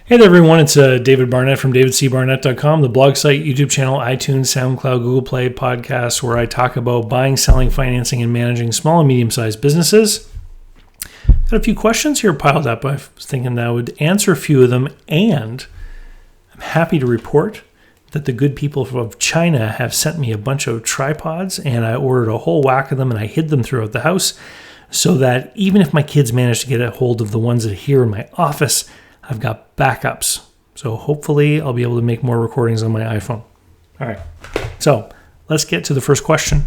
Hey there, everyone. It's David Barnett from davidcbarnett.com, the blog site, YouTube channel, iTunes, SoundCloud, Google Play, podcasts, where I talk about buying, selling, financing, and managing small and medium-sized businesses. Got a few questions here piled up. I was thinking I would answer a few of them, and I'm happy to report that the good people of China have sent me a bunch of tripods, and I ordered a whole whack of them, and I hid them throughout the house so that even if my kids manage to get a hold of the ones that are here in my office, I've got backups. So hopefully I'll be able to make more recordings on my iPhone. All right. So let's get to the first question.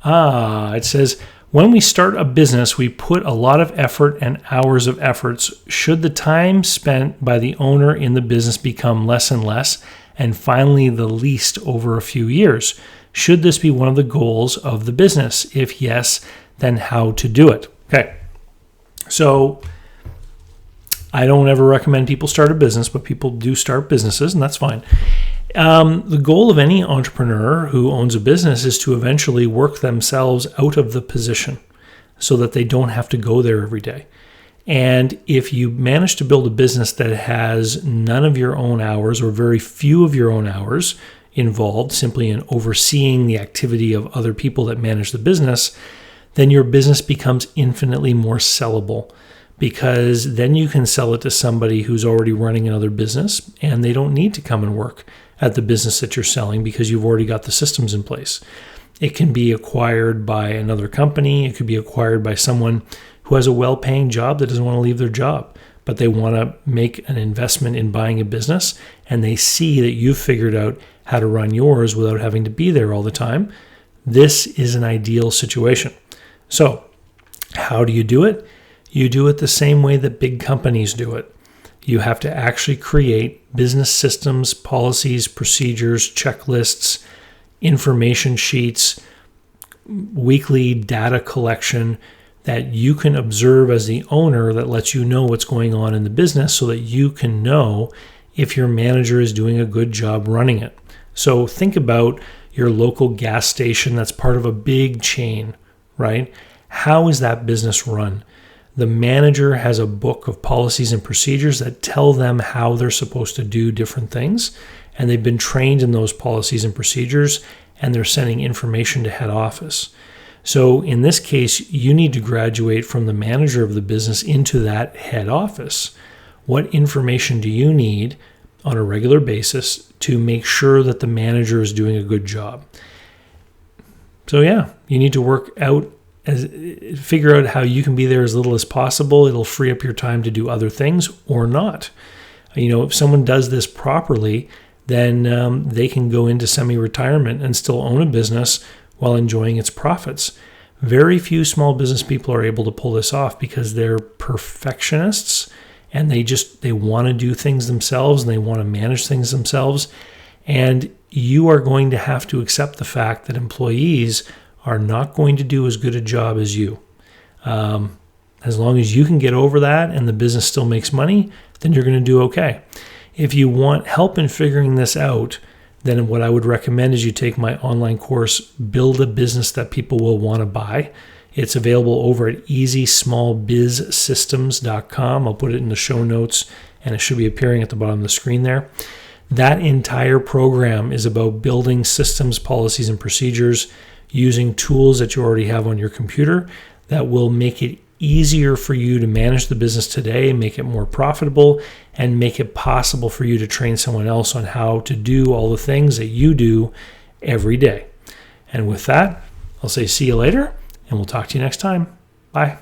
It says, when we start a business, we put a lot of effort and hours of efforts. Should the time spent by the owner in the business become less and less, and finally the least over a few years? Should this be one of the goals of the business? If yes, then how to do it? Okay. So I don't ever recommend people start a business, but people do start businesses, and that's fine. The goal of any entrepreneur who owns a business is to eventually work themselves out of the position so that they don't have to go there every day. And if you manage to build a business that has none of your own hours or very few of your own hours involved, simply in overseeing the activity of other people that manage the business, then your business becomes infinitely more sellable, because then you can sell it to somebody who's already running another business and they don't need to come and work at the business that you're selling because you've already got the systems in place. It can be acquired by another company. It could be acquired by someone who has a well-paying job that doesn't want to leave their job, but they want to make an investment in buying a business, and they see that you've figured out how to run yours without having to be there all the time. This is an ideal situation. So how do you do it? You do it the same way that big companies do it. You have to actually create business systems, policies, procedures, checklists, information sheets, weekly data collection that you can observe as the owner that lets you know what's going on in the business so that you can know if your manager is doing a good job running it. So think about your local gas station that's part of a big chain, right? How is that business run? The manager has a book of policies and procedures that tell them how they're supposed to do different things, and they've been trained in those policies and procedures, and they're sending information to head office. So in this case, you need to graduate from the manager of the business into that head office. What information do you need on a regular basis to make sure that the manager is doing a good job? So yeah, you need to figure out how you can be there as little as possible. It'll free up your time to do other things or not. If someone does this properly, then they can go into semi-retirement and still own a business while enjoying its profits. Very few small business people are able to pull this off because they're perfectionists and they want to do things themselves and they want to manage things themselves. And you are going to have to accept the fact that employees are not going to do as good a job as you. As long as you can get over that and the business still makes money, then you're going to do okay. If you want help in figuring this out, then what I would recommend is you take my online course, Build a Business That People Will Want to Buy. It's available over at easysmallbizsystems.com. I'll put it in the show notes, and it should be appearing at the bottom of the screen there. That entire program is about building systems, policies, and procedures using tools that you already have on your computer that will make it easier for you to manage the business today, make it more profitable, and make it possible for you to train someone else on how to do all the things that you do every day. And with that, I'll say see you later, and we'll talk to you next time. Bye.